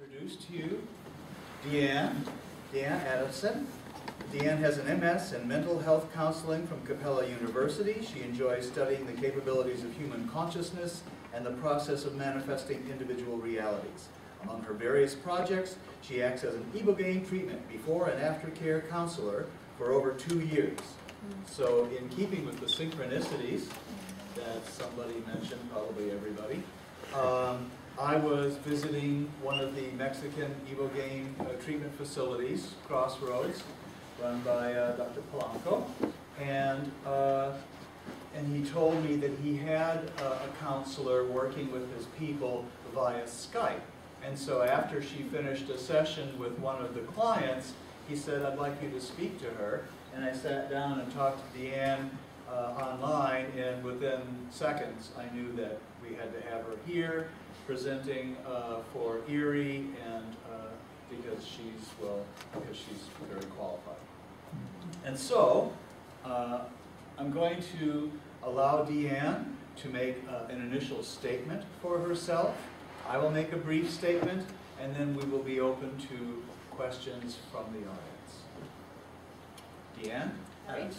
introduce to you Deanne Adamson. Deanne has an MS in mental health counseling from Capella University. She enjoys studying the capabilities of human consciousness and the process of manifesting individual realities. Among her various projects, she acts as an ibogaine treatment before and after care counselor for over 2 years. So in keeping with the synchronicities that somebody mentioned, probably everybody, I was visiting one of the Mexican ibogaine treatment facilities, Crossroads, run by Dr. Polanco, and he told me that he had a counselor working with his people via Skype. And so after she finished a session with one of the clients, he said, "I'd like you to speak to her." And I sat down and talked to Deanne online, and within seconds I knew that we had to have her here presenting for ERIE, and because she's very qualified. And so I'm going to allow Deanne to make an initial statement for herself. I will make a brief statement, and then we will be open to questions from the audience. Deanne? All right.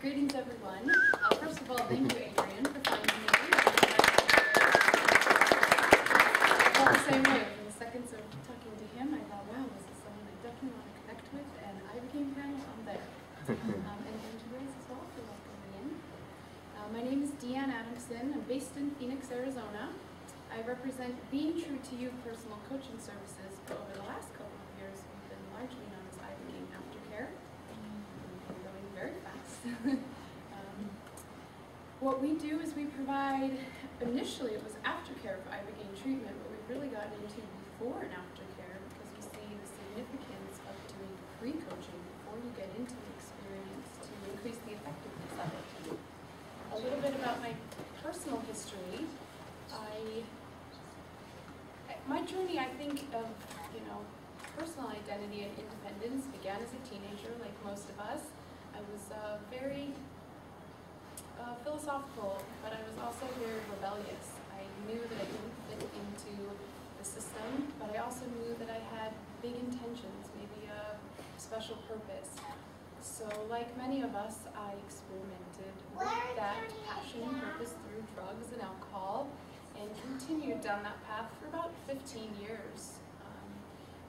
Greetings, everyone. First of all, thank you, Adrian, for finding me. I felt the same way. In the seconds of talking to him, I thought, wow, this is someone I definitely want to connect with, and I became panel, I'm there. And thank you guys as well for welcoming me in. My name is Deanne Adamson. I'm based in Phoenix, Arizona. I represent Being True to You personal coaching services, but over the last couple of years, we've been largely known as ibogaine aftercare. We're going very fast. What we do is we provide, initially it was aftercare for ibogaine treatment, but we've really gotten into before and aftercare because we see the significance of doing pre-coaching before you get into the experience to increase the effectiveness of it. A little bit about my personal history. My journey, I think, of personal identity and independence began as a teenager, like most of us. I was very philosophical, but I was also very rebellious. I knew that I didn't fit into the system, but I also knew that I had big intentions, maybe a special purpose. So, like many of us, I experimented with that passion and purpose through drugs and alcohol, and continued down that path for about 15 years.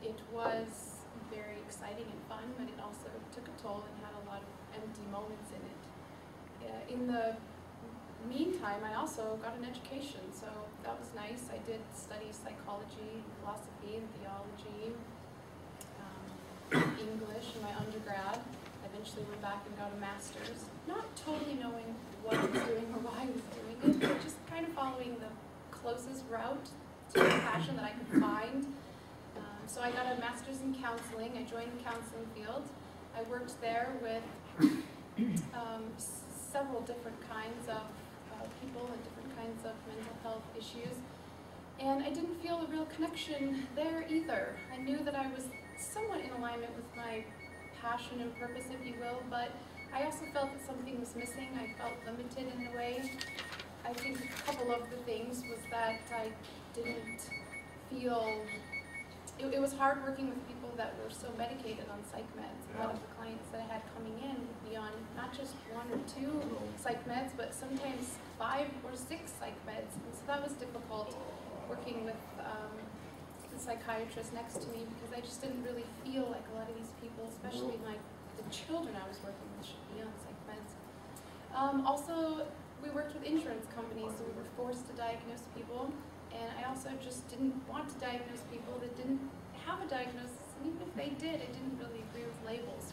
It was very exciting and fun, but it also took a toll and had a lot of empty moments in it. In the meantime, I also got an education, so that was nice. I did study psychology, philosophy, and theology, English in my undergrad. I eventually went back and got a master's, not totally knowing what I was doing or why I was doing it, but just kind of following the closest route to the passion that I could find. So I got a master's in counseling. I joined the counseling field. I worked there with several different kinds of people and different kinds of mental health issues. And I didn't feel a real connection there either. I knew that I was somewhat in alignment with my passion and purpose, if you will, but I also felt that something was missing. I felt limited in a way. I think a couple of the things was that I didn't feel, it was hard working with people that were so medicated on psych meds. A lot of the clients that I had coming in would be on not just 1 or 2 psych meds, but sometimes 5 or 6 psych meds. And so that was difficult working with the psychiatrist next to me because I just didn't really feel like a lot of these people, especially the children I was working with, should be on psych meds. Also, we worked with insurance companies, so we were forced to diagnose people, and I also just didn't want to diagnose people that didn't have a diagnosis, and even if they did, I didn't really agree with labels.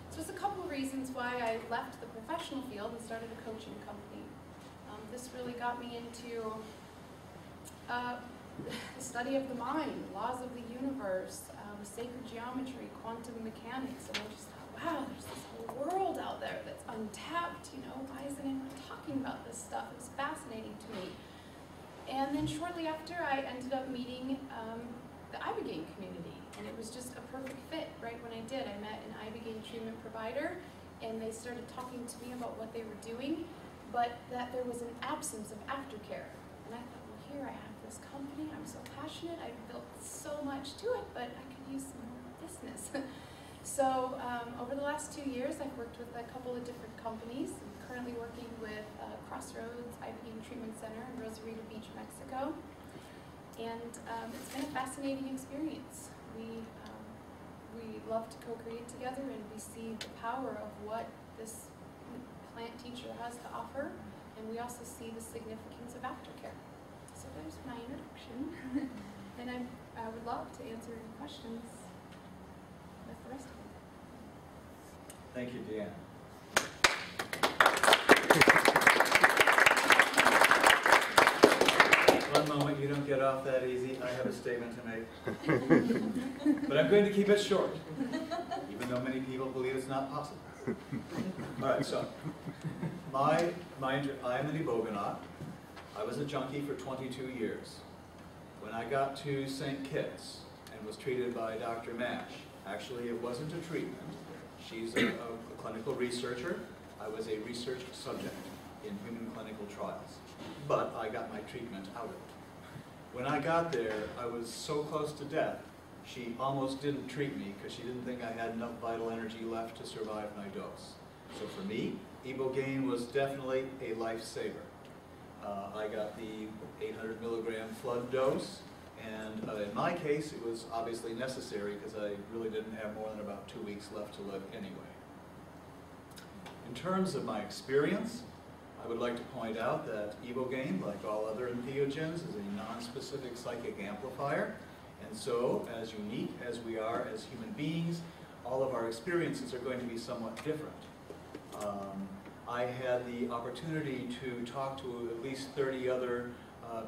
So there's a couple of reasons why I left the professional field and started a coaching company. This really got me into the study of the mind, laws of the universe, sacred geometry, quantum mechanics, and I just thought, wow, there's this whole world out there that's untapped, why isn't anyone talking about this stuff? It was fascinating to me. And then shortly after, I ended up meeting the ibogaine community, and it was just a perfect fit right when I did. I met an ibogaine treatment provider, and they started talking to me about what they were doing, but that there was an absence of aftercare. And I thought, well, here I have this company, I'm so passionate, I've built so much to it, but I could use some more business. So over the last 2 years, I've worked with a couple of different companies. I'm currently working with Crossroads Ibogaine Treatment Center in Rosarito Beach, Mexico. And it's been a fascinating experience. We love to co-create together, and we see the power of what this plant teacher has to offer, and we also see the significance of aftercare. So there's my introduction, and I would love to answer any questions with the rest of you. Thank you, Deanne. One moment, you don't get off that easy. I have a statement to make. But I'm going to keep it short, even though many people believe it's not possible. All right, so I'm an ibogaine. I was a junkie for 22 years. When I got to St. Kitts and was treated by Dr. Mash, actually it wasn't a treatment. She's a clinical researcher. I was a research subject in human clinical trials. But I got my treatment out of it. When I got there, I was so close to death, she almost didn't treat me because she didn't think I had enough vital energy left to survive my dose. So for me, ibogaine was definitely a lifesaver. I got the 800 milligram flood dose, and in my case, it was obviously necessary because I really didn't have more than about 2 weeks left to live anyway. In terms of my experience, I would like to point out that ibogaine, like all other entheogens, is a non-specific psychic amplifier. And so, as unique as we are as human beings, all of our experiences are going to be somewhat different. I had the opportunity to talk to at least 30 other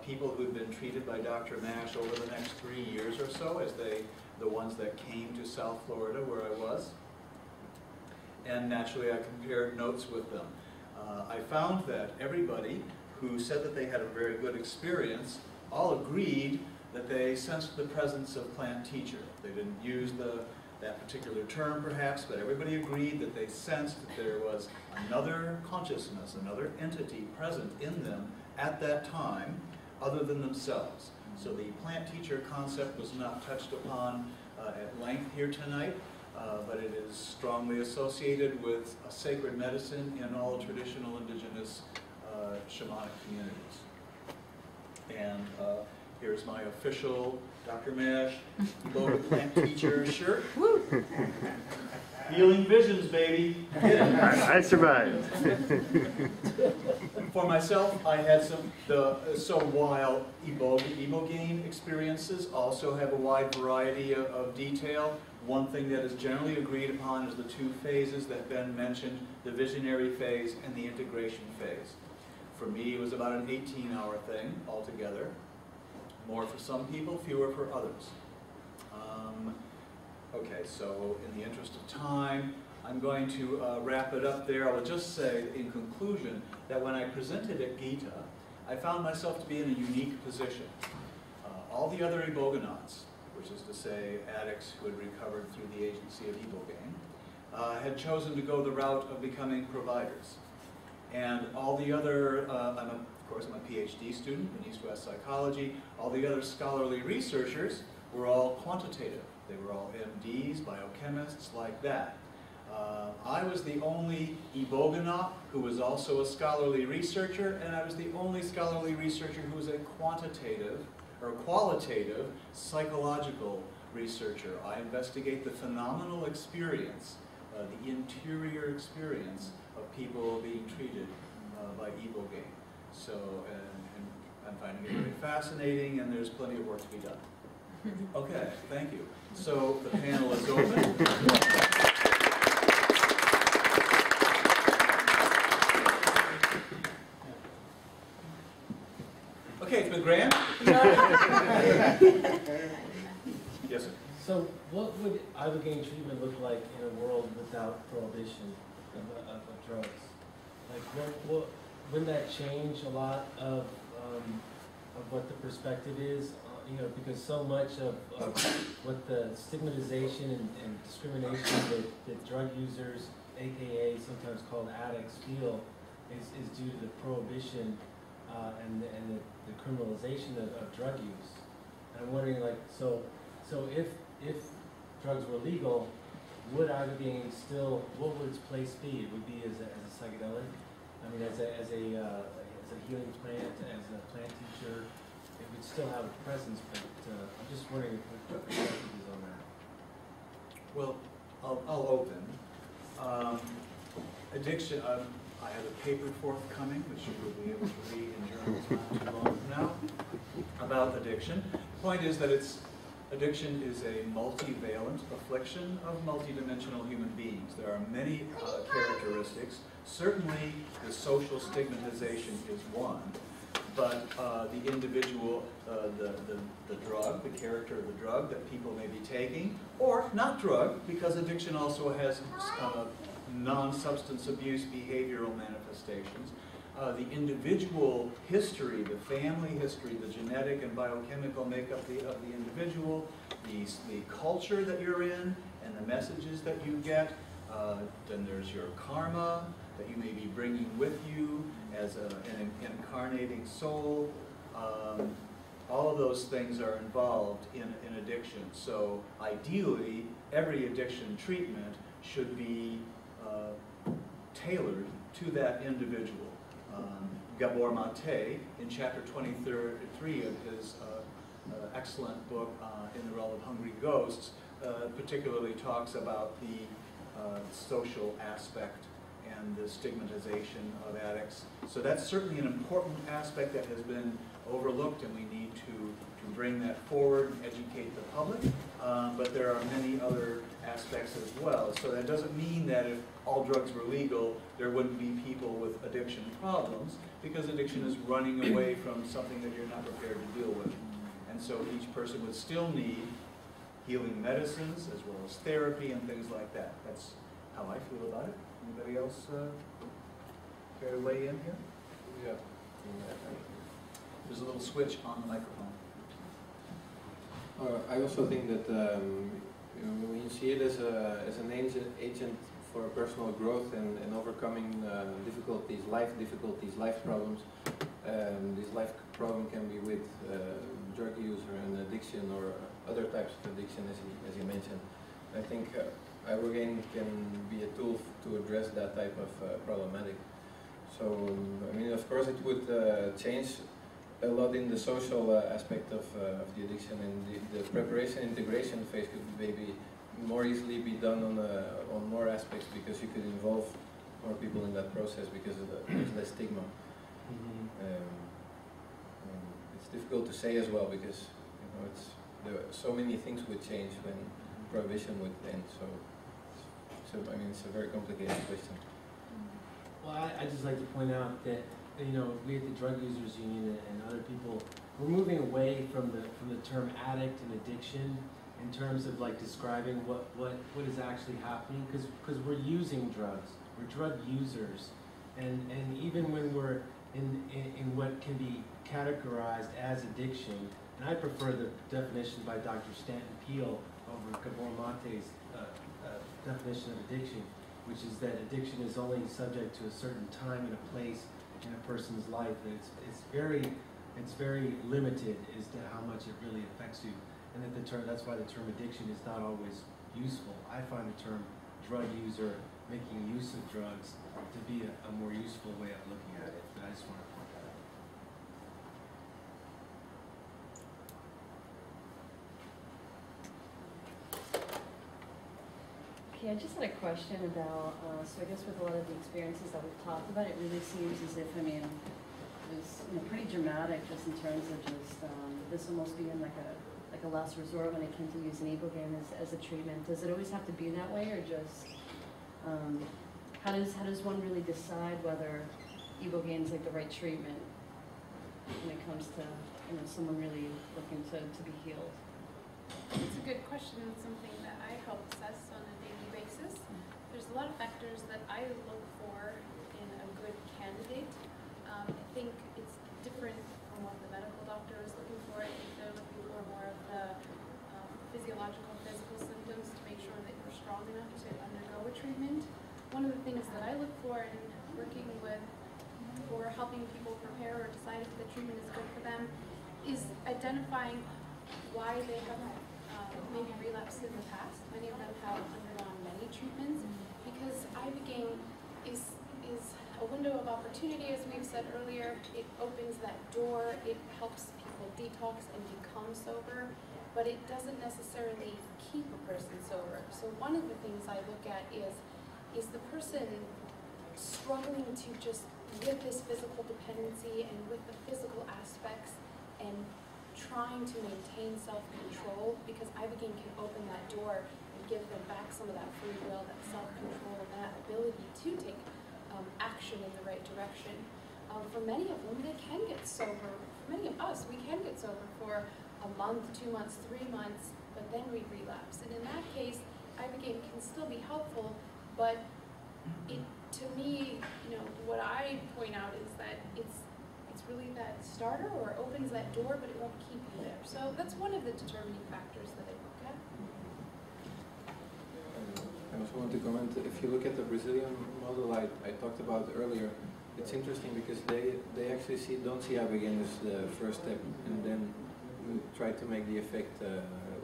people who had been treated by Dr. Mash over the next 3 years or so, as the ones that came to South Florida where I was. And naturally, I compared notes with them. I found that everybody who said that they had a very good experience all agreed that they sensed the presence of plant teacher. They didn't use that particular term perhaps, but everybody agreed that they sensed that there was another consciousness, another entity present in them at that time other than themselves. So the plant teacher concept was not touched upon at length here tonight. But it is strongly associated with a sacred medicine in all traditional indigenous shamanic communities. And here's my official Dr. Mash Iboga plant teacher shirt. Woo! Healing visions, baby. I survived. For myself, I had so while ibogaine experiences also have a wide variety of detail, one thing that is generally agreed upon is the two phases that Ben mentioned, the visionary phase and the integration phase. For me, it was about an 18-hour thing altogether. More for some people, fewer for others. Okay, so in the interest of time, I'm going to wrap it up there. I will just say in conclusion that when I presented at GITA, I found myself to be in a unique position. All the other iboganauts, which is to say addicts who had recovered through the agency of ibogaine, had chosen to go the route of becoming providers. And all the other, of course I'm a PhD student in East-West psychology, all the other scholarly researchers were all quantitative. They were all MDs, biochemists, like that. I was the only ibogainaut who was also a scholarly researcher, and I was the only scholarly researcher who was a quantitative or qualitative psychological researcher. I investigate the phenomenal experience, the interior experience of people being treated by ibogaine. So, and I'm finding it very fascinating, and there's plenty of work to be done. Okay, thank you. So the panel is open. Okay, it's been grand. Yes, sir. So what would ibogaine treatment look like in a world without prohibition of drugs? Like wouldn't that change a lot of what the perspective is? You know, because so much of what the stigmatization and discrimination that drug users, aka sometimes called addicts, feel is due to the prohibition and the criminalization of drug use. And I'm wondering, like, so if drugs were legal, would ibogaine still, what would its place be? It would be as a psychedelic? I mean, as a healing plant, as a plant teacher, it would still have a presence, but I'm just wondering what the perspective is on that. Well, I'll open. Addiction, I have a paper forthcoming, which you will be able to read in journals not too long from now, about addiction. The point is that addiction is a multivalent affliction of multidimensional human beings. There are many characteristics. Certainly, the social stigmatization is one, but the individual, the drug, the character of the drug that people may be taking, or not drug, because addiction also has non-substance abuse behavioral manifestations. The individual history, the family history, the genetic and biochemical makeup of the individual, the culture that you're in, and the messages that you get. Then there's your karma that you may be bringing with you as an incarnating soul. All of those things are involved in addiction. So ideally, every addiction treatment should be tailored to that individual. Gabor Mate, in chapter 23 of his excellent book, In the Realm of Hungry Ghosts, particularly talks about the social aspect and the stigmatization of addicts. So that's certainly an important aspect that has been overlooked, and we need to bring that forward and educate the public. But there are many other aspects as well. So that doesn't mean that if all drugs were legal, there wouldn't be people with addiction problems, because addiction is running away from something that you're not prepared to deal with. And so each person would still need healing medicines as well as therapy and things like that. That's how I feel about it. Anybody else care to weigh in here? Yeah. There's a little switch on the microphone. I also think that when you see it as an agent for personal growth and overcoming difficulties, life problems. This life problem can be with drug use or an addiction or other types of addiction, as you mentioned. I think ibogaine can be a tool to address that type of problematic. So, I mean, of course, it would change a lot in the social aspect of the addiction, and the preparation integration phase could maybe more easily be done on more aspects, because you could involve more people in that process because of there's less stigma. It's difficult to say as well, because so many things would change when prohibition would end. So I mean, it's a very complicated question. Well, I just like to point out that, you know, we at the Drug Users Union and other people, we're moving away from the term addict and addiction in terms of like describing what is actually happening, because we're using drugs, we're drug users, and even when we're in what can be categorized as addiction, and I prefer the definition by Dr. Stanton Peele over Gabor Mate's definition of addiction, which is that addiction is only subject to a certain time and a place in a person's life. It's very limited as to how much it really affects you, and that's why the term addiction is not always useful. I find the term drug user, making use of drugs, to be a more useful way of looking at it. But I just want to point that out. Okay, I just had a question about, so I guess with a lot of the experiences that we've talked about, it really seems as if, I mean, it was pretty dramatic just in terms of just, this almost being like a last resort when it came to using ibogaine as a treatment. Does it always have to be that way, or just, how does one really decide whether ibogaine is like the right treatment when it comes to, someone really looking to be healed? It's a good question. It's something that I help assess on a daily basis. There's a lot of factors that I look for in a good candidate. I think it's different from what the medical doctor is looking for. I think they're looking for more of the physiological, physical symptoms to make sure that you're strong enough to undergo a treatment. One of the things that I look for in working with or helping people prepare or decide identifying why they have maybe relapsed in the past. Many of them have undergone many treatments, because ibogaine is a window of opportunity, as we've said earlier. It opens that door, it helps people detox and become sober, but it doesn't necessarily keep a person sober. So one of the things I look at is the person struggling to just with this physical dependency and with the physical aspects and trying to maintain self-control, because ibogaine can open that door and give them back some of that free will, that self-control, and that ability to take action in the right direction. For many of them, they can get sober. For many of us, we can get sober for a month, 2 months, 3 months, but then we relapse. And in that case, ibogaine can still be helpful, but to me, what I point out is that it's really that starter, or opens that door, but it won't keep you there. So that's one of the determining factors that I look at. I also want to comment, if you look at the Brazilian model I talked about earlier, it's interesting because they actually don't see ibogaine as the first step and then try to make the effect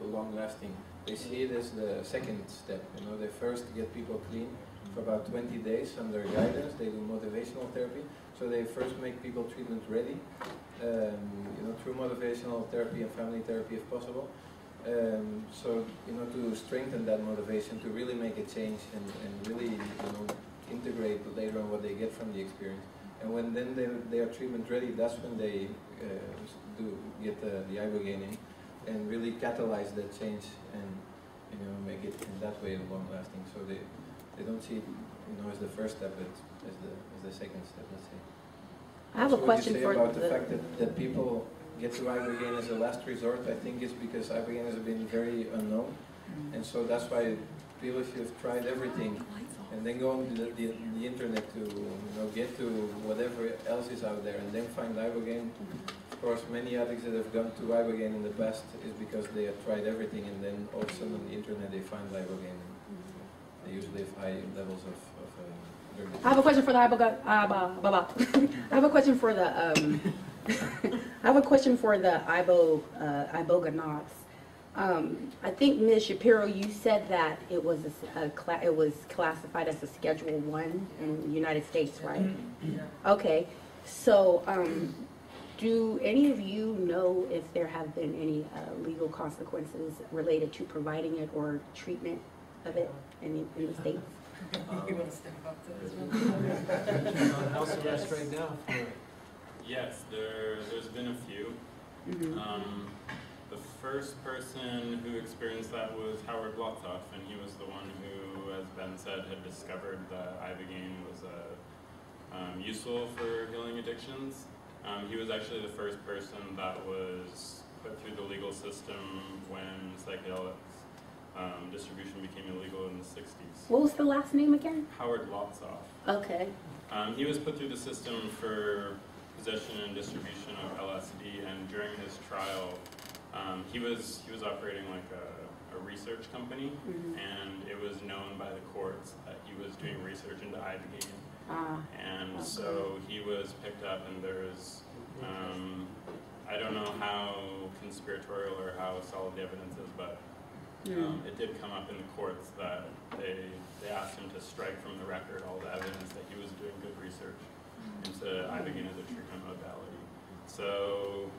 long lasting. They see it as the second step. They first get people clean for about 20 days under guidance. They do motivational therapy. So they first make people treatment ready, through motivational therapy and family therapy if possible. To strengthen that motivation, to really make a change and really, integrate later on what they get from the experience. And when then they are treatment ready, that's when they do get the ibogaine in and really catalyze that change and, make it in that way long lasting. So they don't see it, as the first step, but as the second step, let's say. I have a question for about the fact that people get to ibogaine as a last resort. I think it's because ibogaine has been very unknown, and so that's why people, if you've tried everything and then go on the internet to get to whatever else is out there and then find ibogaine. Of course, many addicts that have gone to ibogaine in the past is because they have tried everything, and then all of a sudden on the internet they find ibogaine. They usually have high levels of I have a question for the iboga. I have a question for the I have a question for the iboga. I think Ms. Shapiro, you said that it was it was classified as a Schedule 1 in the United States, right? Okay. So, do any of you know if there have been any legal consequences related to providing it or treatment of it in the States? You want to step up to this one? She's on house arrest right now. Yes, there's been a few. The first person who experienced that was Howard Blotzoff, and he was the one who, as Ben said, had discovered that ibogaine was useful for healing addictions. He was actually the first person that was put through the legal system when psychedelics distribution became illegal in the 60s. What was the last name again? Howard Blotzoff. Okay. He was put through the system for possession and distribution of LSD, and during his trial, he was operating like a research company, and it was known by the courts that he was doing research into ibogaine. And so he was picked up, and there's, I don't know how conspiratorial or how solid the evidence is, but it did come up in the courts that they asked him to strike from the record all the evidence that he was doing good research into ibogaine as a treatment modality. So,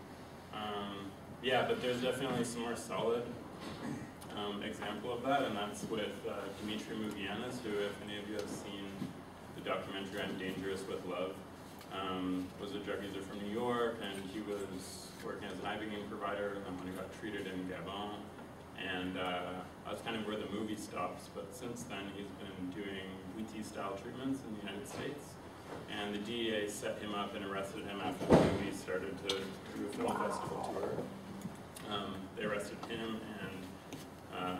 yeah, but there's definitely some more solid example of that, and that's with Dimitri Mugianis, who, if any of you have seen the documentary on Dangerous with Love, was a drug user from New York, and he was working as an ibogaine provider, and when he got treated in Gabon. And that's kind of where the movie stops, but since then he's been doing GITA-style treatments in the United States. And the DEA set him up and arrested him after the movie started to do a film festival tour. They arrested him and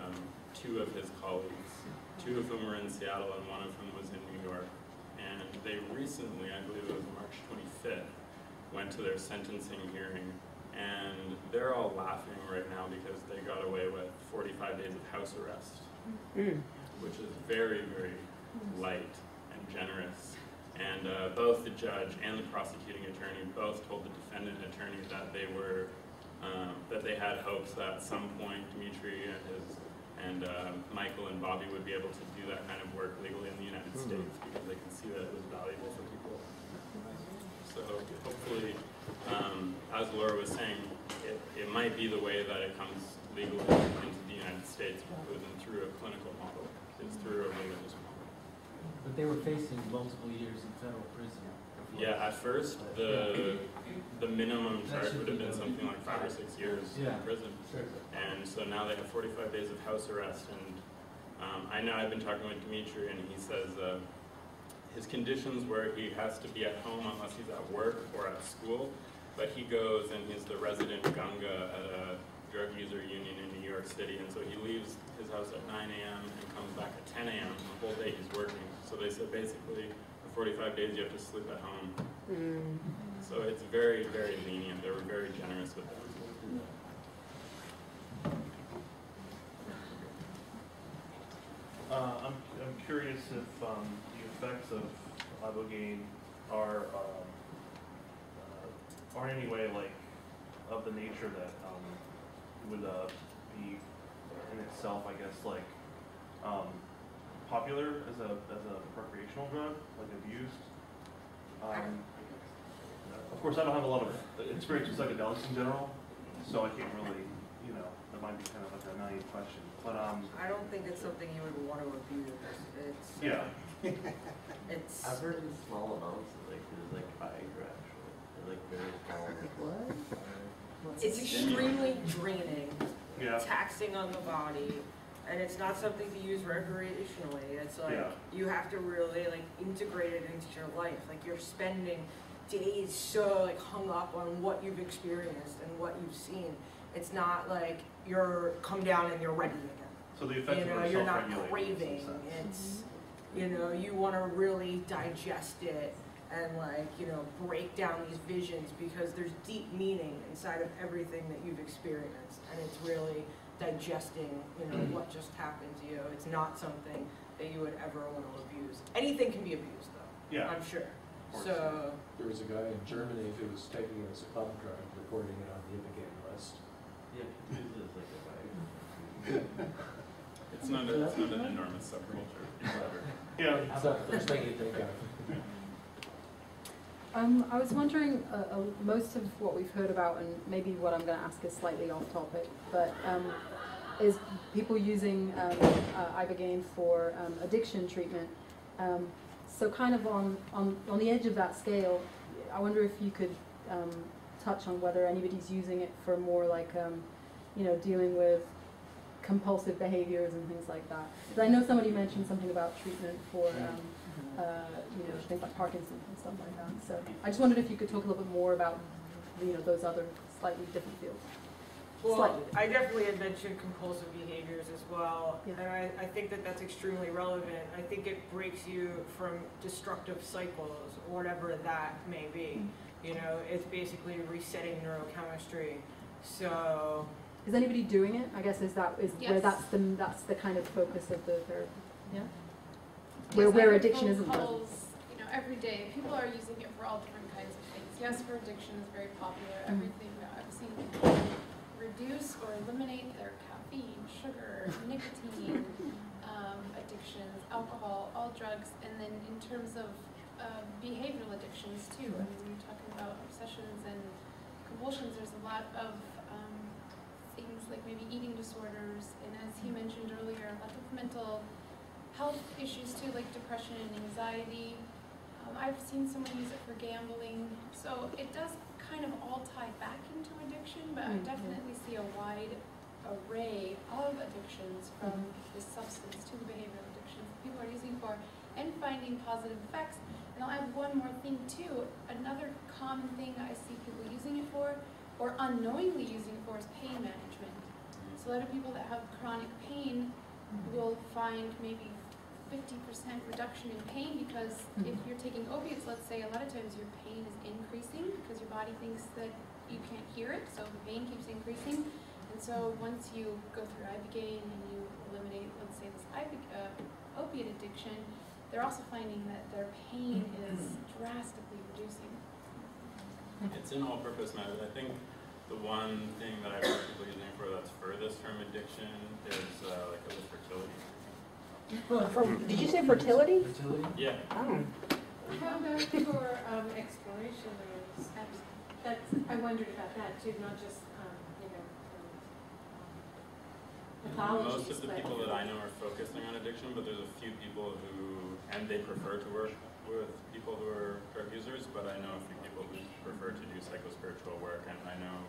two of his colleagues, two of whom were in Seattle and one of whom was in New York. And they recently, I believe it was March 25th, went to their sentencing hearing. And they're all laughing right now because they got away with 45 days of house arrest, which is very, very light and generous. And both the judge and the prosecuting attorney both told the defendant attorney that they were that they had hopes that at some point Dimitri and Michael and Bobby would be able to do that kind of work legally in the United States because they can see that it was valuable for people. So hopefully, as Laura was saying, it might be the way that it comes legally into the United States rather than through a clinical model. It's through a religious model. But they were facing multiple years in federal prison. Yeah, at first, the minimum charge would have been something like 5 or 6 years in prison. And so now they have 45 days of house arrest. And I know I've been talking with Dimitri, and he says his conditions where he has to be at home unless he's at work or at school, but he goes and he's the resident Gunga at a drug user union in New York City, and so he leaves his house at 9 a.m. and comes back at 10 a.m. The whole day he's working. So they said basically for 45 days you have to sleep at home. So it's very, very lenient. They were very generous with them. I'm curious if the effects of ibogaine are in any way like of the nature that would be in itself, I guess, like popular as a recreational drug, like abused. Of course, I don't have a lot of experience with psychedelics in general, so I can't really, that might be kind of like a naive question. But I don't think it's something you would want to abuse. It's I've heard in small amounts, there's Viagra actually. They're very small. What? It's extremely draining, taxing on the body, and it's not something to use recreationally. It's you have to really integrate it into your life. You're spending days so hung up on what you've experienced and what you've seen. It's not like you're come down and you're ready again. So the effects are you're not self-regulating. craving. It's you want to really digest it and break down these visions because there's deep meaning inside of everything that you've experienced, and it's really digesting what just happened to you. It's not something that you would ever want to abuse. Anything can be abused though. Yeah, I'm sure. So there was a guy in Germany who was taking it as a club drug, reporting it on the ibogaine list. Yeah, it is It's not an enormous subculture. Yeah, How's that the first thing you think of? I was wondering, most of what we've heard about, and maybe what I'm going to ask is slightly off topic, but is people using ibogaine for addiction treatment. So kind of on the edge of that scale, I wonder if you could touch on whether anybody's using it for more dealing with compulsive behaviors and things like that. Because I know somebody mentioned something about treatment for things like Parkinson's and stuff like that. So I just wondered if you could talk a little bit more about those other slightly different fields. Well, I definitely had mentioned compulsive behaviors as well, and I think that that's extremely relevant. I think it breaks you from destructive cycles, or whatever that may be. It's basically resetting neurochemistry. So, is anybody doing it? I guess yes. where that's the kind of focus of the therapy. Yeah. Yes, where addiction isn't present. Every day, people are using it for all different kinds of things. Yes, for addiction is very popular. Everything that I've seen people reduce or eliminate their caffeine, sugar, nicotine, addictions, alcohol, all drugs, and then in terms of behavioral addictions too. I mean, when you're talking about obsessions and compulsions, there's a lot of things like maybe eating disorders, and as he mentioned earlier, a lot of mental health issues too, like depression and anxiety. I've seen someone use it for gambling, so it does kind of all tie back into addiction, but I definitely see a wide array of addictions from the substance to the behavioral addictions people are using for and finding positive effects. And I'll add one more thing too. Another common thing I see people using it for, or unknowingly using it for, is pain management. So a lot of people that have chronic pain will find maybe 50% reduction in pain because if you're taking opiates, let's say, a lot of times your pain is increasing because your body thinks that you can't hear it, so the pain keeps increasing. And so once you go through ibogaine and you eliminate, let's say, this opiate addiction, they're also finding that their pain is drastically reducing. It's an all-purpose method. I think the one thing that I've heard people using for that's furthest from addiction is like a fertility. Did you say fertility? Fertility? Yeah. Oh. How about for exploration? I wondered about that too, not just Most of the pathologies, people that I know are focusing on addiction, but there's a few people who, and they prefer to work with people who are drug users, but I know a few people who prefer to do psychospiritual work, and I know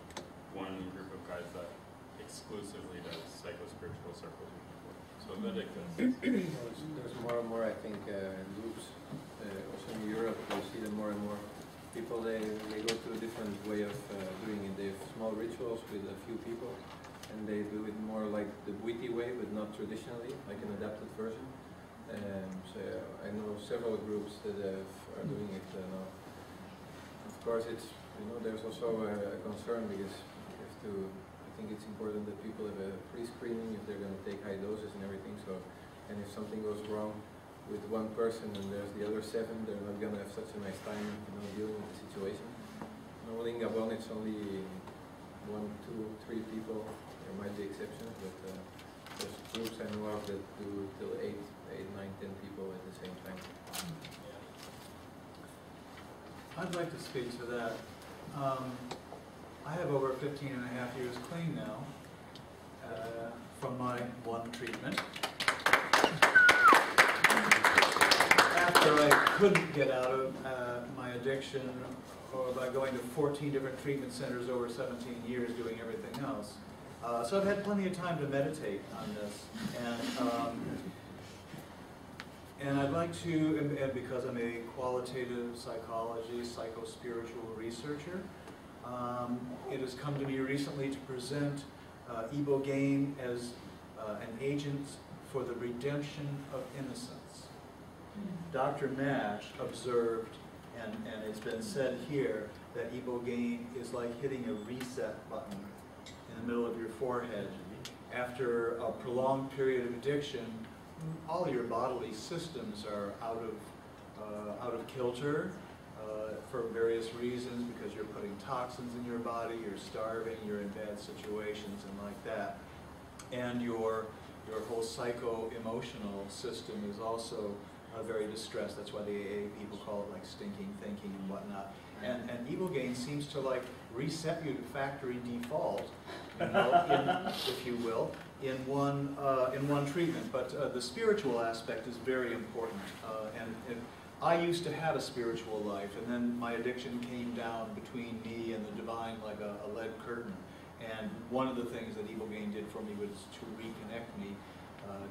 one group of guys that exclusively does psychospiritual circles with people. So that exists. There's more and more, I think, groups, also in Europe, we see them more and more. People, they go to a different way of doing it. They have small rituals with a few people, and they do it more like the witty way, but not traditionally, like an adapted version. So I know several groups that are doing it now. Of course, it's, there's also a concern because you have to, I think it's important that people have a pre-screening if they're going to take high doses and everything. So, and if something goes wrong with one person and there's the other 7, they're not going to have such a nice time, dealing with the situation. Normally in Gabon, it's only 1, 2, 3 people. There might be exceptions, but there's groups I know of that do till 8, 9, 10 people at the same time. I'd like to speak to that. I have over 15 and a half years clean now from my one treatment. After I couldn't get out of my addiction, or by going to 14 different treatment centers over 17 years doing everything else. So I've had plenty of time to meditate on this. And I'd like to, and because I'm a qualitative psychology, psycho-spiritual researcher, it has come to me recently to present ibogaine as an agent for the redemption of innocence. Dr. Nash observed, and it's been said here, that ibogaine is like hitting a reset button in the middle of your forehead. After a prolonged period of addiction, all your bodily systems are out of kilter for various reasons, because you're putting toxins in your body, you're starving, you're in bad situations and like that. And your whole psycho-emotional system is also very distressed. That's why the AA people call it like stinking thinking and whatnot. And ibogaine seems to like reset you to factory default, if you will, in one treatment. But the spiritual aspect is very important. And I used to have a spiritual life, and then my addiction came down between me and the divine like a lead curtain. And one of the things that ibogaine did for me was to reconnect me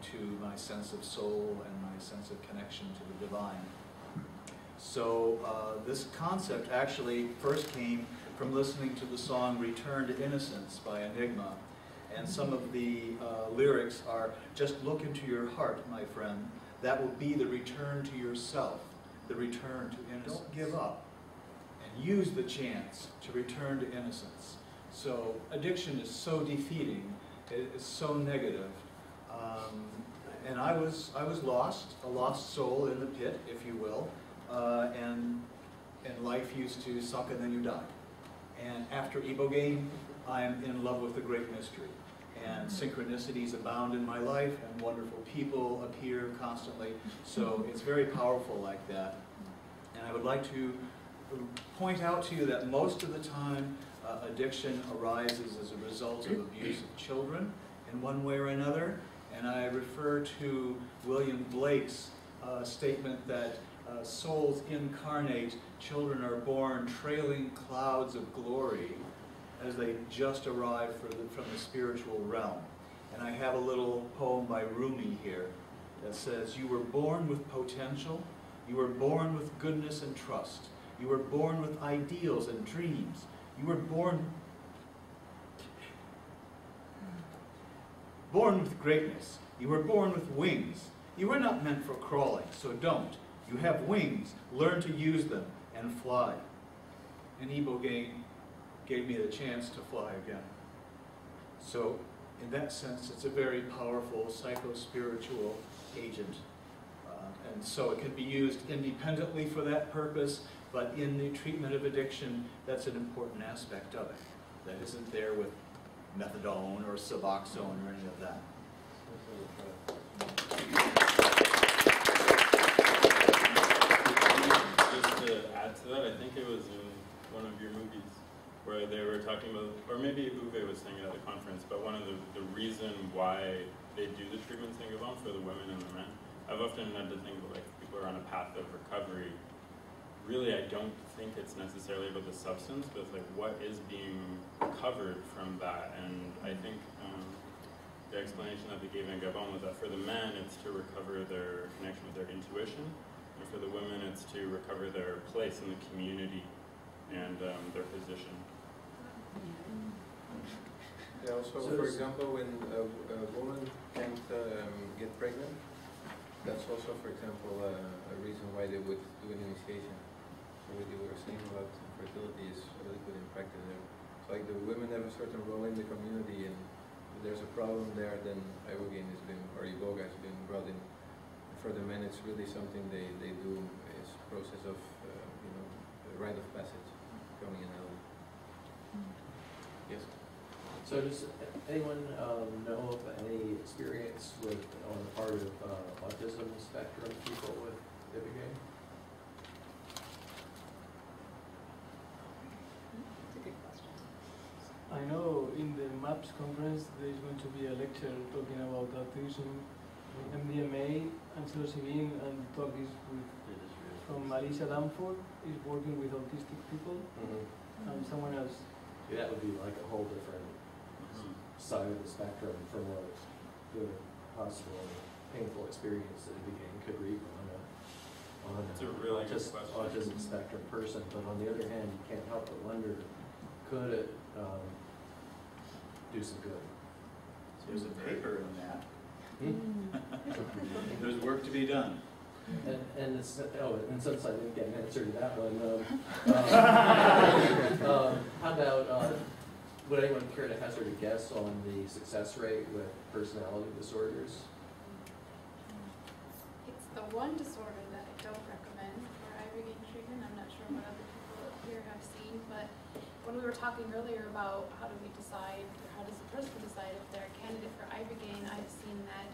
to my sense of soul and my sense of connection to the divine. So this concept actually first came from listening to the song Return to Innocence by Enigma. And some of the lyrics are, just look into your heart, my friend. That will be the return to yourself, the return to innocence. Don't give up, and use the chance to return to innocence. So addiction is so defeating, it is so negative. And I was lost, a lost soul in the pit, if you will, and life used to suck and then you die. And after ibogaine, I'm in love with the great mystery. And synchronicities abound in my life, and wonderful people appear constantly. So it's very powerful like that. And I would like to point out to you that most of the time, addiction arises as a result of abuse of children in one way or another. And I refer to William Blake's statement that souls incarnate, children are born trailing clouds of glory as they just arrive from the spiritual realm. And I have a little poem by Rumi here that says, you were born with potential, you were born with goodness and trust, you were born with ideals and dreams, you were born with greatness, you were born with wings, you were not meant for crawling, so don't. You have wings, learn to use them and fly. And ibogaine gave me the chance to fly again. So in that sense, it's a very powerful psycho-spiritual agent. And so it can be used independently for that purpose, but in the treatment of addiction, that's an important aspect of it. that isn't there with methadone or Suboxone or any of that. Just to add to that, I think it was in one of your movies where they were talking about, or maybe Uwe was saying it at the conference, but one of the reason why they do the treatment Sangavon for the women and the men, I've often had to think like people are on a path of recovery. Really, I don't think it's necessarily about the substance, but it's like what is being recovered from that. And I think the explanation that they gave in Gabon was that for the men, it's to recover their connection with their intuition, and for the women, it's to recover their place in the community and their position. Yeah, also, for example, when a woman can't get pregnant, that's also, for example, a reason why they would do an initiation. So what you were saying about fertility is really good in practice there. It's like the women have a certain role in the community, and if there's a problem there, then ibogaine has been, or iboga has been brought in. And for the men, it's really something they do, is a process of, you know, a rite of passage, coming in early. Yes? So does anyone know of any experience with, on the part of autism spectrum people with ibogaine? I know in the MAPS conference there is going to be a lecture talking about autism, MDMA, and psilocybin, and the talk is from Marisa Danforth, is working with autistic people, and someone else. Yeah, that would be like a whole different side of the spectrum from what the possible painful experience that ibogaine could reap on It's a really good question. autism spectrum person. But on the other hand, you can't help but wonder, could it do some good? There's a paper in that. There's work to be done. And it's, and since I didn't get an answer to that one, how about, would anyone care to hazard a guess on the success rate with personality disorders? It's the one disorder that I don't recommend for ibogaine treatment. I'm not sure what other people here have seen, but when we were talking earlier about how do we decide, or how does a person decide if they're a candidate for ibogaine, I've seen that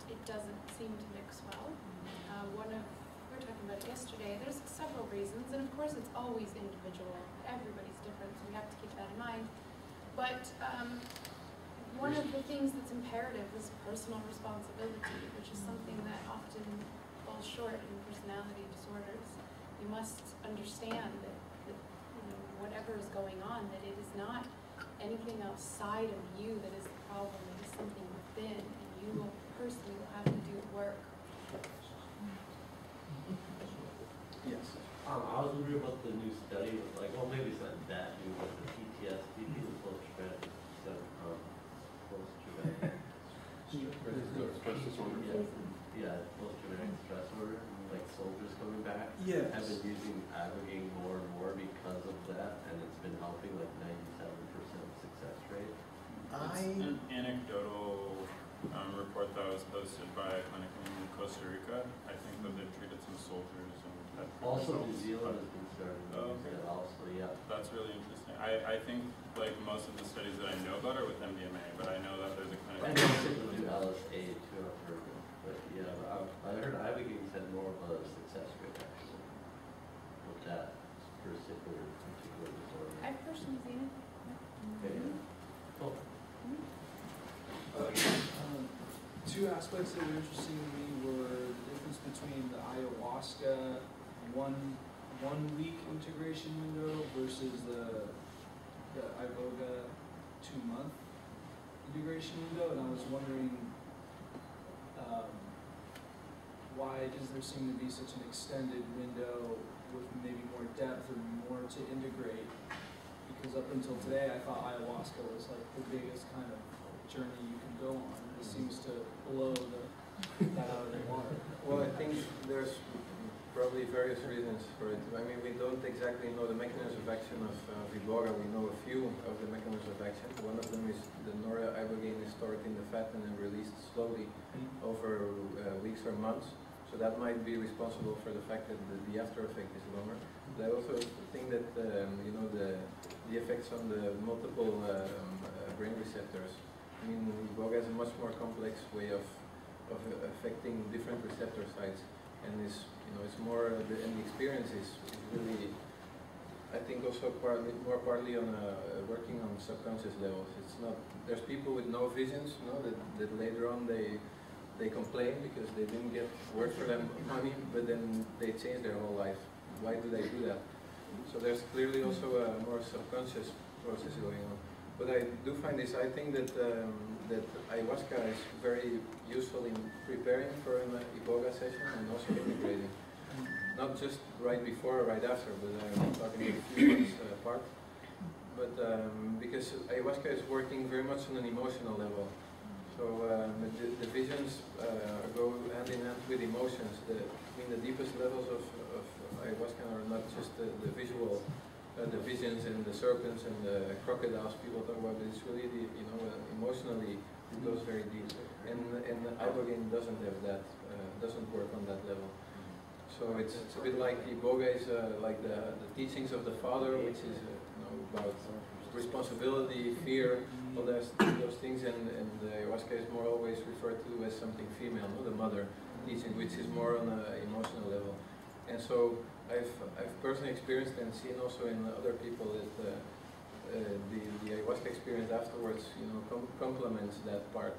it doesn't seem to mix well. We were talking about it yesterday, there's several reasons, and of course it's always individual. Everybody's different, so we have to keep that in mind. But one of the things that's imperative is personal responsibility, which is something that often falls short in personality disorders. You must understand that you know, whatever is going on, that it is not anything outside of you that is the problem, it is something within, and you will personally will have to do work. Yes. I was wondering about the new study with like, well maybe it's not that new, but the PTSD, the post-traumatic stress disorder. Yeah, post-traumatic stress disorder, like soldiers coming back. Yes. Have been using ibogaine more and more because of that, and it's been helping like 97% success rate. It's an anecdotal report that was posted by a clinic in Costa Rica. I think that they've treated some soldiers and had Also, New results, Zealand but- has been starting to Oh, use okay. it also, yeah. That's really interesting. I think like most of the studies that I know about are with MDMA, but I know that there's a clinic. And also to do LSA too, I've heard of. But yeah, I heard ibogaine had more of a success rate actually with that particular disorder. I've personally seen it. Okay. Cool. Two aspects that were interesting to me were the difference between the ayahuasca one week integration window versus the iboga 2-month integration window, and I was wondering why does there seem to be such an extended window with maybe more depth or more to integrate? Because up until today, I thought ayahuasca was like the biggest kind of journey you can go on. It seems to blow that out of the water. Well, I think there's probably various reasons for it. I mean, we don't exactly know the mechanism of action of iboga. We know a few of the mechanisms of action. One of them is the noribogaine is stored in the fat and then released slowly over weeks or months. So that might be responsible for the fact that the after effect is longer. But I also think that you know the effect effects on the multiple brain receptors. I mean, iboga has a much more complex way of affecting different receptor sites, and is, it's more, and the experience is really, I think, also partly on working on subconscious levels. It's not, there's people with no visions, that later on they complain because they didn't get work for them money, but then they change their whole life. Why do they do that? So there's clearly also a more subconscious process going on. But I do find this, I think that that ayahuasca is very useful in preparing for an iboga session and also integrating. Not just right before or right after, but I'm talking a few months apart. But because ayahuasca is working very much on an emotional level. So the visions go hand in hand with emotions. The deepest levels of ayahuasca are not just the visual, the visions and the serpents and the crocodiles people talk about. It's really the, emotionally it goes very deep. And ibogaine doesn't have that, doesn't work on that level. So it's a bit like iboga is like the teachings of the father, which is about responsibility, fear, all those things, and ayahuasca is more always referred to as something female, the mother teaching, which is more on an emotional level. And so I've personally experienced and seen also in other people that the ayahuasca experience afterwards, complements that part.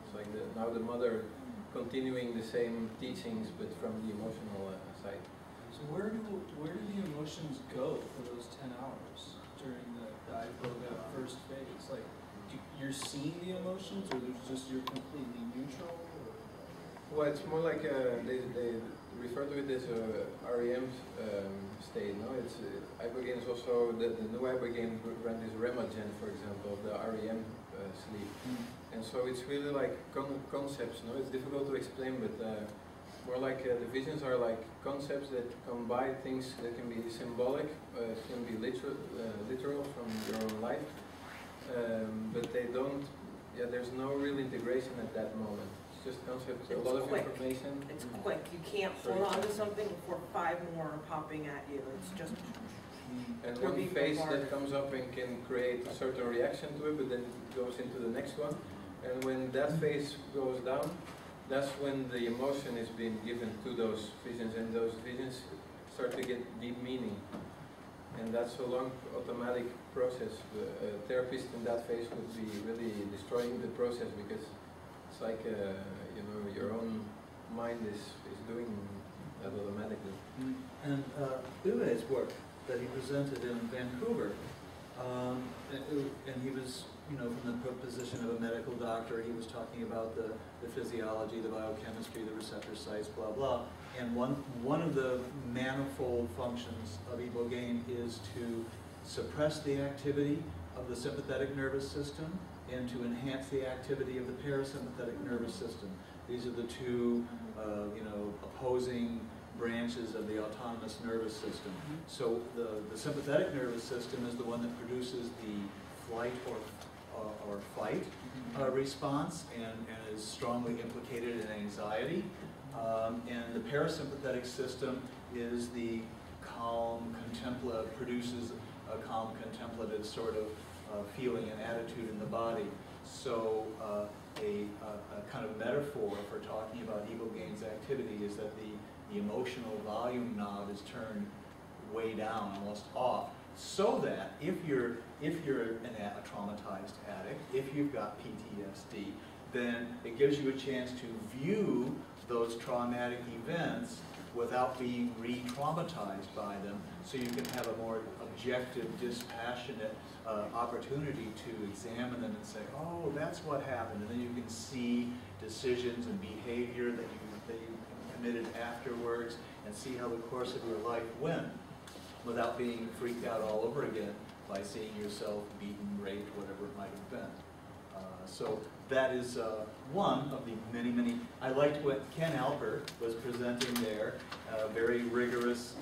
It's like now the mother continuing the same teachings, but from the emotional side. So where do the emotions go for those 10 hours during the iboga first phase? Like, you're seeing the emotions, or there's just you're completely neutral? Well, it's more like they refer to it as a REM state. No, it's ibogaine is also the new ibogaine brand is Remagen, for example, the REM sleep. And so it's really like concepts. No, it's difficult to explain, but more like the visions are like concepts that combine things that can be symbolic, can be literal from your own life, but they don't. Yeah, there's no real integration at that moment. It's just concepts. It's a lot quick. of information. It's quick. You can't hold on to something before 5 more are popping at you. It's just. And one phase that comes up and can create a certain reaction to it, but then it goes into the next one. And when that phase goes down, that's when the emotion is being given to those visions, and those visions start to get deep meaning. And that's a long automatic process. A therapist in that phase would be really destroying the process, because it's like your own mind is doing that automatically. And Uwe's work that he presented in Vancouver, and he was, from the position of a medical doctor, he was talking about the physiology, the biochemistry, the receptor sites, blah, blah. And one of the manifold functions of ibogaine is to suppress the activity of the sympathetic nervous system and to enhance the activity of the parasympathetic nervous system. These are the two, opposing branches of the autonomous nervous system. So the sympathetic nervous system is the one that produces the flight or fight response and is strongly implicated in anxiety. And the parasympathetic system is the produces a calm contemplative sort of feeling and attitude in the body. So a kind of metaphor for talking about ibogaine's activity is that the emotional volume knob is turned way down, almost off, so that if you're a traumatized addict, if you've got PTSD, then it gives you a chance to view those traumatic events without being re-traumatized by them, so you can have a more objective, dispassionate opportunity to examine them and say, oh, that's what happened, and then you can see decisions and behavior that you committed afterwards, and see how the course of your life went, without being freaked out all over again by seeing yourself beaten, raped, whatever it might have been. So that is one of the many, many. I liked what Ken Alpert was presenting there, a very rigorous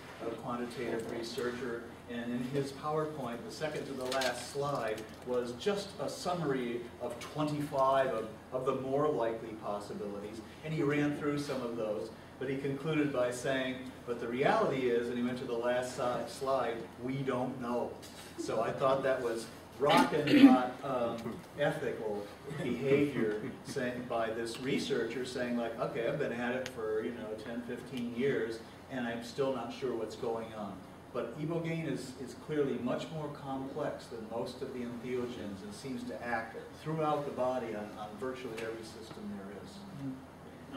quantitative researcher, and in his PowerPoint, the second to the last slide was just a summary of 25 of the more likely possibilities, and he ran through some of those, but he concluded by saying, But the reality is, and he went to the last slide, we don't know. So I thought that was rockin' not ethical behavior by this researcher saying like, okay, I've been at it for 10, 15 years and I'm still not sure what's going on. But ibogaine is clearly much more complex than most of the entheogens and seems to act throughout the body on virtually every system there is.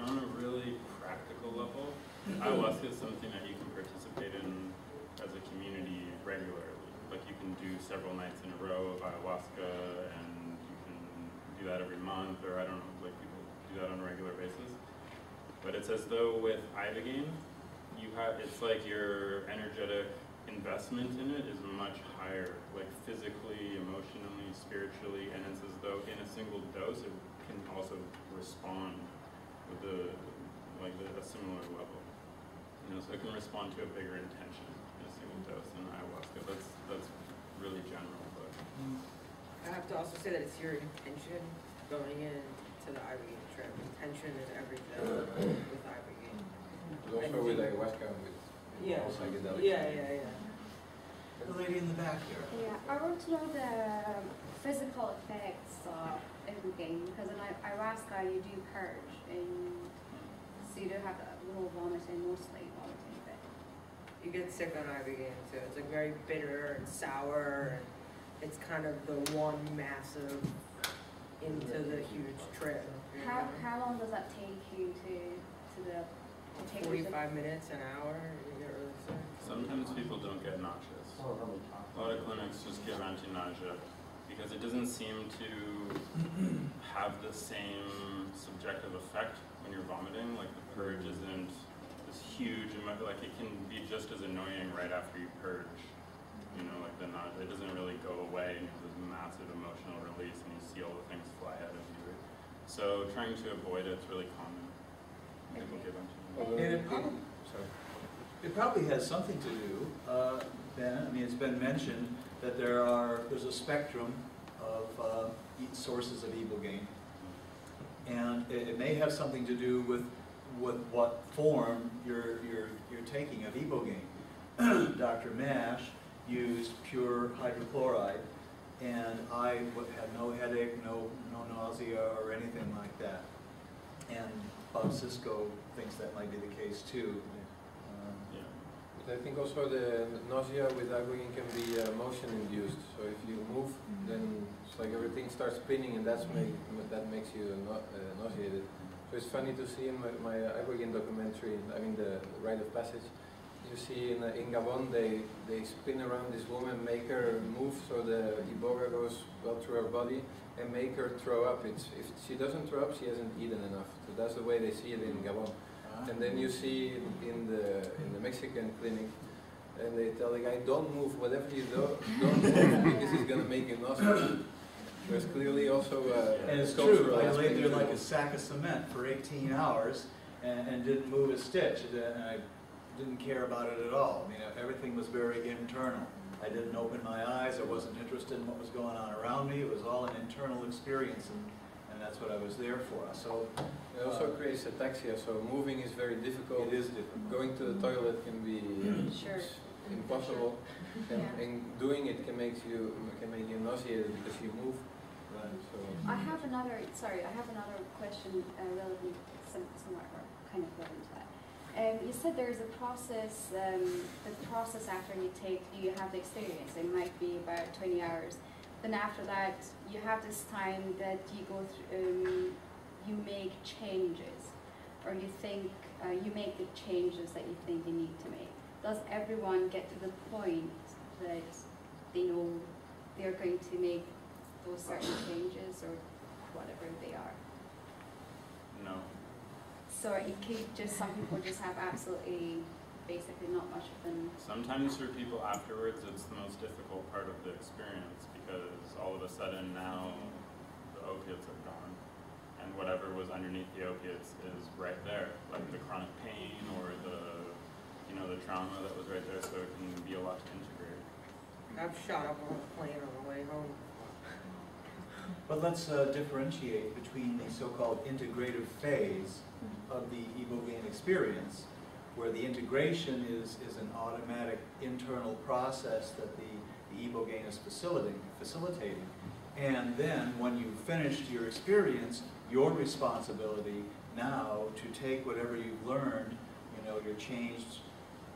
On a really practical level, ayahuasca is something that you can participate in as a community regularly. Like you can do several nights in a row of ayahuasca, and you can do that every month, or I don't know, like people do that on a regular basis. But it's as though with ibogaine, it's like your energetic investment in it is much higher, like physically, emotionally, spiritually, and it's as though in a single dose it can also respond with a similar level. So it can respond to a bigger intention in a single dose than ayahuasca. That's really general, but I have to also say that it's your intention going into the ibogaine trip. Intention is everything with ibogaine. Also with ayahuasca and with all psychedelics. Yeah. The lady in the back here. Yeah, I want to know the physical effects of ibogaine, because in ayahuasca you do purge, and so you do have a little vomiting, mostly vomiting, but You get sick on ibogaine too. It's like very bitter and sour, and it's kind of the one massive into the huge trip. how long does that take you to the 45 minutes, an hour, you get really sick. sometimes people don't get nauseous. A lot of clinics just give anti-nausea because it doesn't seem to have the same subjective effect when you're vomiting. Like the purge isn't this huge amount, like it can be just as annoying right after you purge. Like the nausea, it doesn't really go away and you have this massive emotional release and you see all the things fly out of you. So trying to avoid it's really common. People give anti-nausea. It probably has something to do, Ben. I mean, it's been mentioned that there's a spectrum of sources of ibogaine, and it may have something to do with what form you're taking of ibogaine. Dr. Mash used pure hydrochloride, and I had no headache, no nausea, or anything like that. And Bob Sisko thinks that might be the case too. But I think also the nausea with ibogaine can be motion induced. So if you move, then it's like everything starts spinning, and that makes you nauseated. So it's funny to see in my ibogaine documentary, I mean the rite of passage, you see in Gabon they spin around this woman, make her move so the iboga goes well through her body, and make her throw up. If she doesn't throw up, she hasn't eaten enough. So that's the way they see it in Gabon. And then you see in the Mexican clinic, and they tell the guy, don't move, whatever you do, don't move, because it's going to make you nauseous. There's clearly also and it's true, I laid there like a sack of cement for 18 hours and didn't move a stitch, and I didn't care about it at all. I mean, everything was very internal. I didn't open my eyes, I wasn't interested in what was going on around me, it was all an internal experience, and that's what I was there for. So it also creates ataxia, so moving is very difficult. It is difficult. Going to the toilet can be impossible, and doing it can make you nauseated because you move. Right. So I have another question relevant, somewhat kind of relevant to that. You said there's a process, the process after you have the experience, it might be about 20 hours. Then after that, you have this time that you go through, you make changes, or you think, you make the changes that you think you need to make. Does everyone get to the point that they know they're going to make those certain changes, or whatever they are? No. So it could just, some people just have absolutely, basically not much of them. Sometimes for people afterwards, it's the most difficult part of the experience because all of a sudden now the opiates are gone, and whatever was underneath the opiates is right there, like the chronic pain or the trauma that was right there. So it can be a lot to integrate. I've shot up on a plane on the way home. But let's differentiate between the so-called integrative phase of the ibogaine experience, where the integration is an automatic internal process that the ibogaine is facilitating. And then when you've finished your experience, your responsibility now to take whatever you've learned, you know, the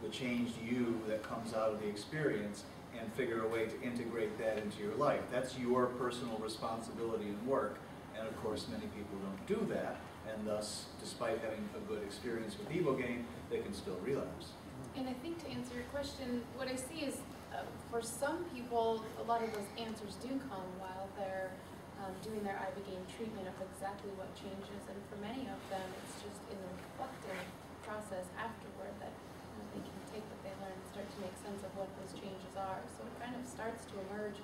changed you that comes out of the experience, and figure a way to integrate that into your life. That's your personal responsibility and work. And of course, many people don't do that, and thus, despite having a good experience with ibogaine, they can still relapse. And I think to answer your question, what I see is for some people, a lot of those answers do come while they're doing their ibogaine treatment of exactly what changes. And for many of them, it's just in the reflective process afterward that they can take what they learn and start to make sense of what those changes are. So it kind of starts to emerge,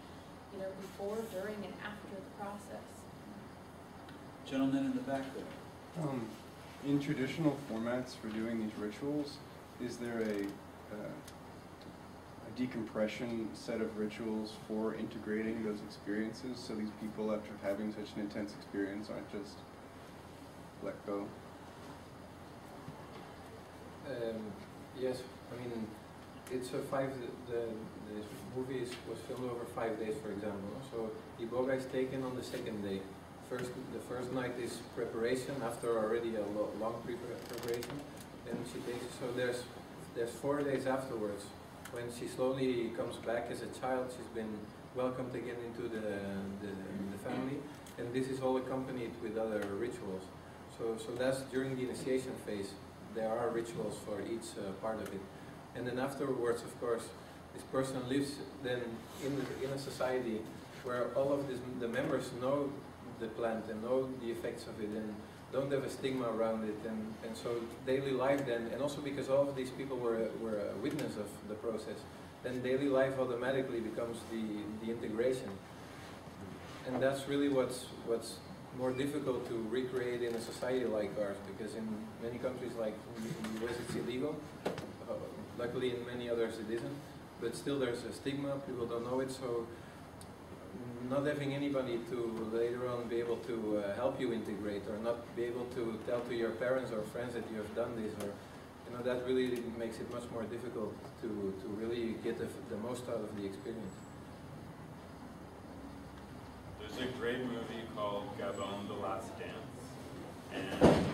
you know, before, during, and after the process. Gentleman in the back there. In traditional formats for doing these rituals, is there a decompression set of rituals for integrating those experiences so these people, after having such an intense experience, aren't just let go? Yes, I mean, it's a the movie was filmed over 5 days, for example. So iboga is taken on the second day. The first night is preparation after already a long preparation. Then she takes, so there's 4 days afterwards when she slowly comes back as a child. She's been welcomed again into the family, and this is all accompanied with other rituals. So that's during the initiation phase. There are rituals for each part of it, and then afterwards, of course, this person lives then in a society where all of the members know the plant and know the effects of it and don't have a stigma around it, and so daily life then, and also because all of these people were a witness of the process, then daily life automatically becomes the integration. And that's really what's more difficult to recreate in a society like ours, because in many countries like in the US it's illegal. Luckily in many others it isn't, but still there's a stigma, people don't know it, so not having anybody to later on be able to help you integrate, or not be able to tell to your parents or friends that you have done this, or you know, that really makes it much more difficult to really get the most out of the experience. There's a great movie called Gabon: The Last Dance, and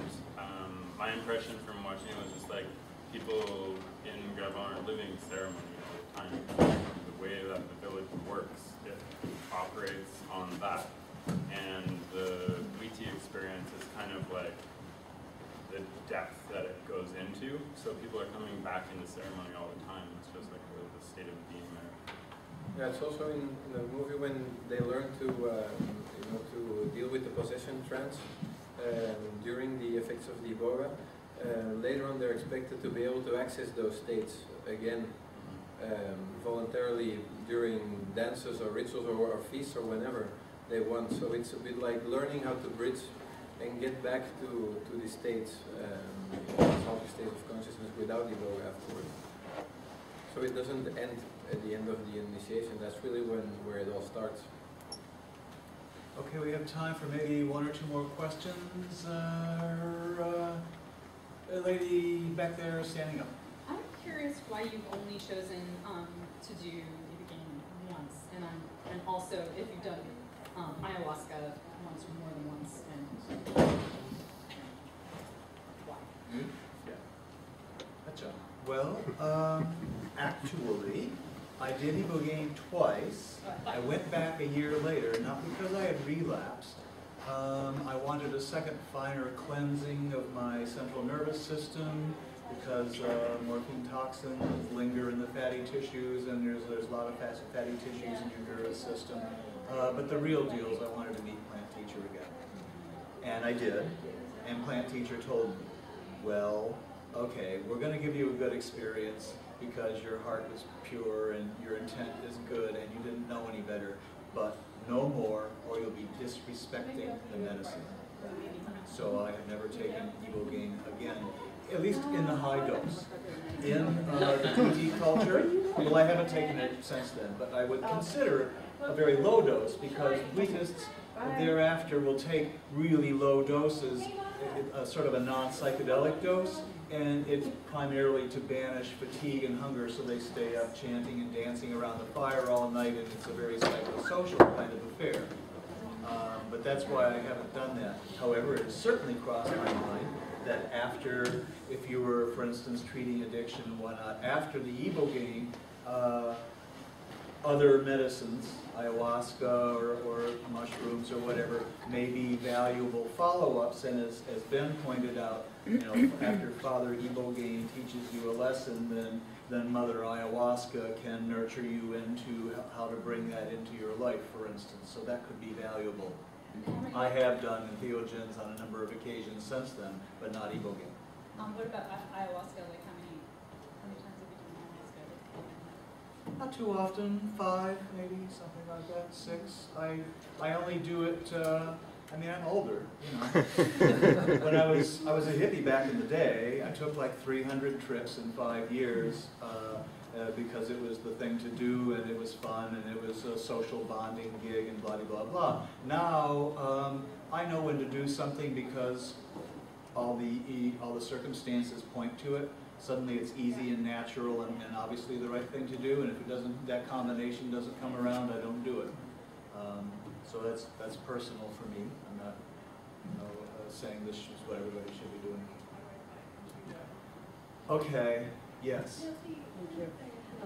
my impression from watching it was just like people in Gabon are living ceremony all the time. The way that the village works, it operates on that, and the GITA experience is kind of like the depth that it goes into. So people are coming back into ceremony all the time. It's just like the state of being there. Yeah, it's also in the movie when they learn to to deal with the possession trance during the effects of the iboga. Later on, they're expected to be able to access those states again voluntarily during dances or rituals or feasts or whenever they want. So it's a bit like learning how to bridge and get back to the states, healthy state of consciousness without iboga afterwards. So it doesn't end at the end of the initiation. That's really where it all starts. Okay, we have time for maybe 1 or 2 more questions. A lady back there standing up. I'm curious why you've only chosen to do ibogaine once, and also if you've done ayahuasca once or more than once, and why? Yeah. Gotcha. Well, actually, I did ibogaine twice. I went back a year later, not because I had relapsed. I wanted a second finer cleansing of my central nervous system, because morphine toxins linger in the fatty tissues, and there's a lot of fatty tissues in your nervous system. But the real deal is I wanted to meet Plant Teacher again. And I did. And Plant Teacher told me, well, okay, we're going to give you a good experience because your heart was pure and your intent is good and you didn't know any better, but no more or you'll be disrespecting the medicine. So I have never taken ibogaine again, at least in the high dose. In the PT culture, well, I haven't taken it since then, but I would consider a very low dose, because Buddhists thereafter will take really low doses, a sort of a non-psychedelic dose, And it's primarily to banish fatigue and hunger, so they stay up chanting and dancing around the fire all night, and it's a very psychosocial kind of affair. But that's why I haven't done that. However, it has certainly crossed my mind that after, if you were, for instance, treating addiction and whatnot, after the ibogaine, other medicines, ayahuasca or mushrooms or whatever, may be valuable follow-ups. And as Ben pointed out, you know, after Father Ibogaine teaches you a lesson, then Mother Ayahuasca can nurture you into how to bring that into your life, for instance. So that could be valuable. I have done entheogens on a number of occasions since then, but not Ibogaine. What about ayahuasca? Like how many times have you done ayahuasca? Not too often, 5 maybe, something like that, 6. I only do it, I mean, I'm older, you know. When I was a hippie back in the day, I took like 300 trips in 5 years because it was the thing to do, and it was fun, and it was a social bonding gig, and blah, blah, blah. Now, I know when to do something because all the circumstances point to it. Suddenly it's easy and natural and obviously the right thing to do, and if it doesn't, that combination doesn't come around, I don't do it. So that's personal for me. I'm not, you know, saying this is what everybody should be doing. Okay, yes. Thank you.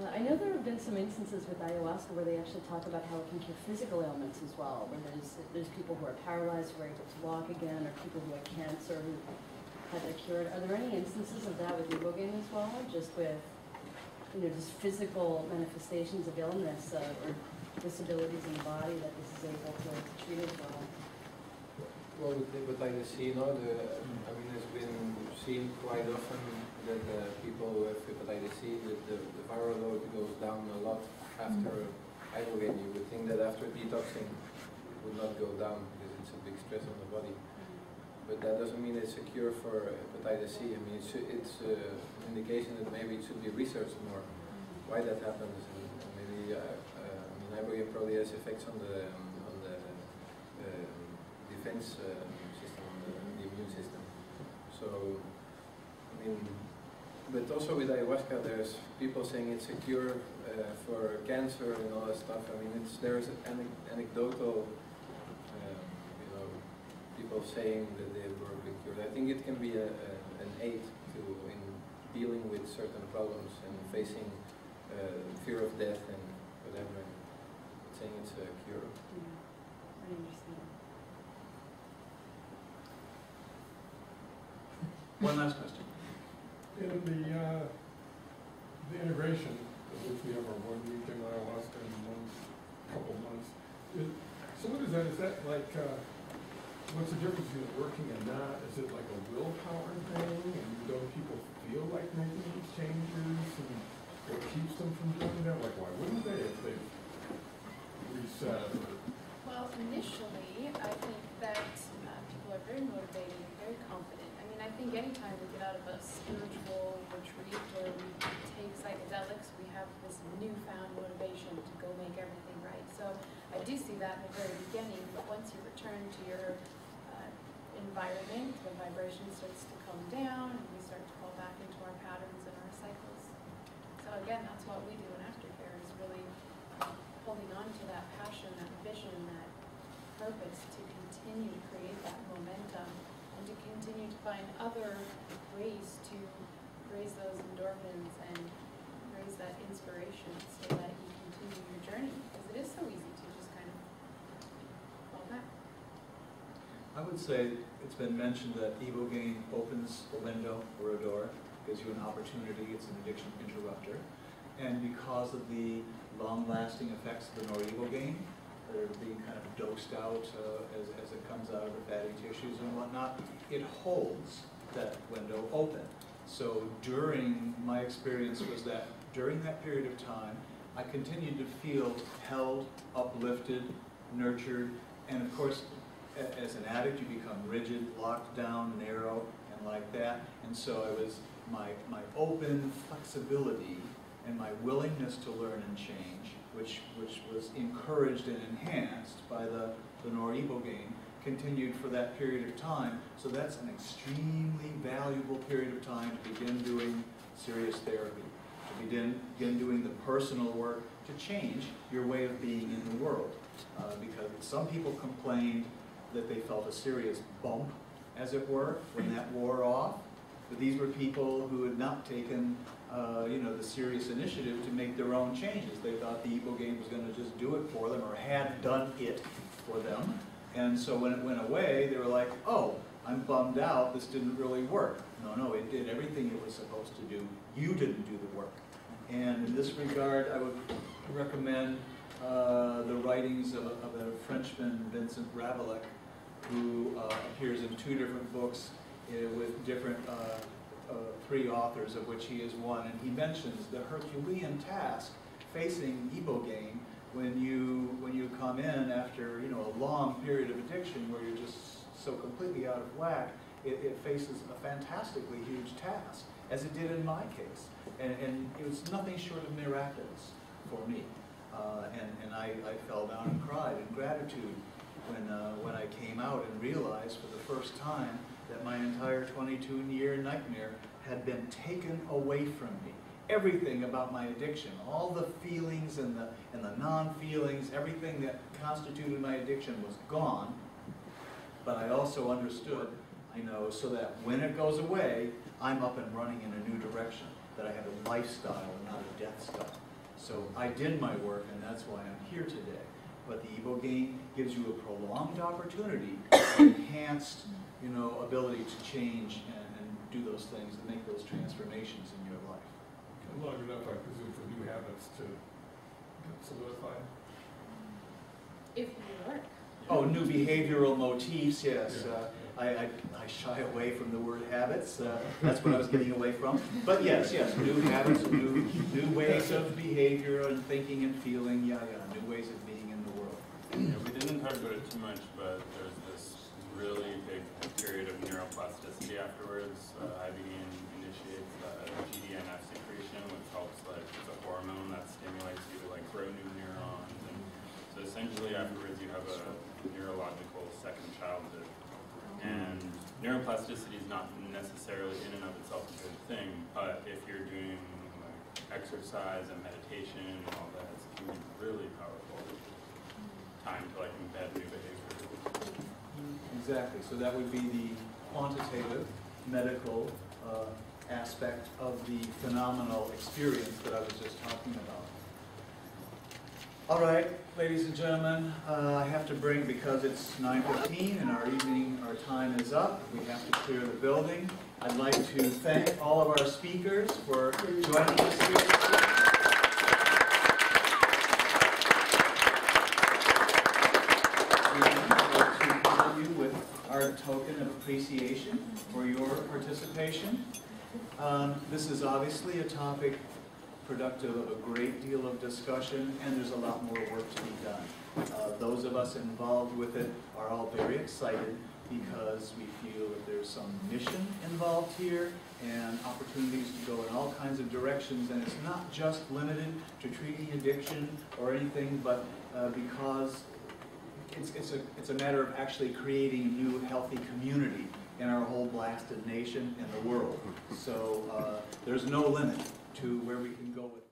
I know there have been some instances with ayahuasca where they actually talk about how it can cure physical ailments as well, where there's people who are paralyzed who are able to walk again, or people who have cancer who had that cured. Are there any instances of that with ibogaine as well, just with, you know, just physical manifestations of illness or disabilities in the body that this is able to treat as well? Well, with hepatitis C, you know, I mean, it's been seen quite often that people who have hepatitis C, that the viral load goes down a lot after ibogaine. You would think that after detoxing it would not go down because it's a big stress on the body. But that doesn't mean it's a cure for hepatitis C. I mean, it's an indication that maybe it should be researched more why that happens, and maybe I mean, ibogaine probably has effects on the defense system, on the immune system. So, I mean, but also with ayahuasca, there's people saying it's a cure for cancer and all that stuff. I mean, there's anecdotal, you know, people saying that they were being cured. I think it can be an aid in dealing with certain problems and facing fear of death and whatever. And saying it's a cure. Yeah, I understand. One last question. In the integration, which we have our 1 week in ayahuasca and 1 couple months, so what is that? Is that like, what's the difference between working and not? Is it like a willpower thing, and don't people feel like making these changes, and what keeps them from doing that? Like, why wouldn't they if they reset? Well, initially, I think that people are very motivated, very confident. I think anytime we get out of a spiritual retreat or we take psychedelics, we have this newfound motivation to go make everything right. So I do see that in the very beginning, but once you return to your environment, the vibration starts to come down, and we start to fall back into our patterns and our cycles. So again, that's what we do in aftercare, is really holding on to that passion, that vision, that purpose to continue to create that momentum, and to continue to find other ways to raise those endorphins and raise that inspiration so that you continue your journey, because it is so easy to just kind of fall back. I would say it's been mentioned that ibogaine opens a window or a door, gives you an opportunity, it's an addiction interrupter, and because of the long-lasting effects of the noribogaine, that are being kind of dosed out as it comes out of the fatty tissues and whatnot, it holds that window open. So during, my experience was that during that period of time, I continued to feel held, uplifted, nurtured, and of course, as an addict, you become rigid, locked down, narrow, and like that. And so I was, my open flexibility and my willingness to learn and change, which was encouraged and enhanced by the noribogaine, continued for that period of time. So that's an extremely valuable period of time to begin doing serious therapy, to begin doing the personal work to change your way of being in the world. Because some people complained that they felt a serious bump, as it were, when that wore off. But these were people who had not taken the serious initiative to make their own changes. They thought the ibogaine was going to just do it for them, or had done it for them. And so when it went away, they were like, oh, I'm bummed out, this didn't really work. No, it did everything it was supposed to do. You didn't do the work. And in this regard, I would recommend the writings of a Frenchman, Vincent Ravaillac, who appears in 2 different books with different 3 authors, of which he is one. And he mentions the Herculean task facing ibogaine when you come in after a long period of addiction where you're just so completely out of whack. It faces a fantastically huge task, as it did in my case. And it was nothing short of miraculous for me. And I fell down and cried in gratitude when I came out and realized for the first time that my entire 22-year nightmare had been taken away from me. Everything about my addiction, all the feelings and the non-feelings, everything that constituted my addiction was gone. But I also understood, so that when it goes away, I'm up and running in a new direction, that I have a lifestyle and not a death style. So I did my work, and that's why I'm here today. But the ibogaine gives you a prolonged opportunity, enhanced, ability to change and do those things and make those transformations in your life. And long enough, I presume, for new habits to solidify. If you work. Oh, new behavioral motifs, yes. I shy away from the word habits. That's what I was getting away from. But yes, new habits, new ways of behavior and thinking and feeling, new ways of being in the world. Yeah, we didn't talk about it too much, but there's this really big period of neuroplasticity afterwards. Ibogaine initiates GDNF secretion, which helps, it's a hormone that stimulates you to grow new neurons. And so essentially afterwards you have a neurological second childhood. And neuroplasticity is not necessarily in and of itself a good thing, but if you're doing exercise and meditation and all that, it can be really powerful time to embed new behavior. Exactly. So that would be the quantitative medical aspect of the phenomenal experience that I was just talking about. All right, ladies and gentlemen, I have to bring, because it's 9:15 and our time is up, we have to clear the building. I'd like to thank all of our speakers for joining us here today. With our token of appreciation for your participation. This is obviously a topic productive of a great deal of discussion, and there's a lot more work to be done. Those of us involved with it are all very excited because we feel that there's some mission involved here and opportunities to go in all kinds of directions, and it's not just limited to treating addiction or anything, but because it's a matter of actually creating a new healthy community in our whole blasted nation and the world. So there's no limit to where we can go with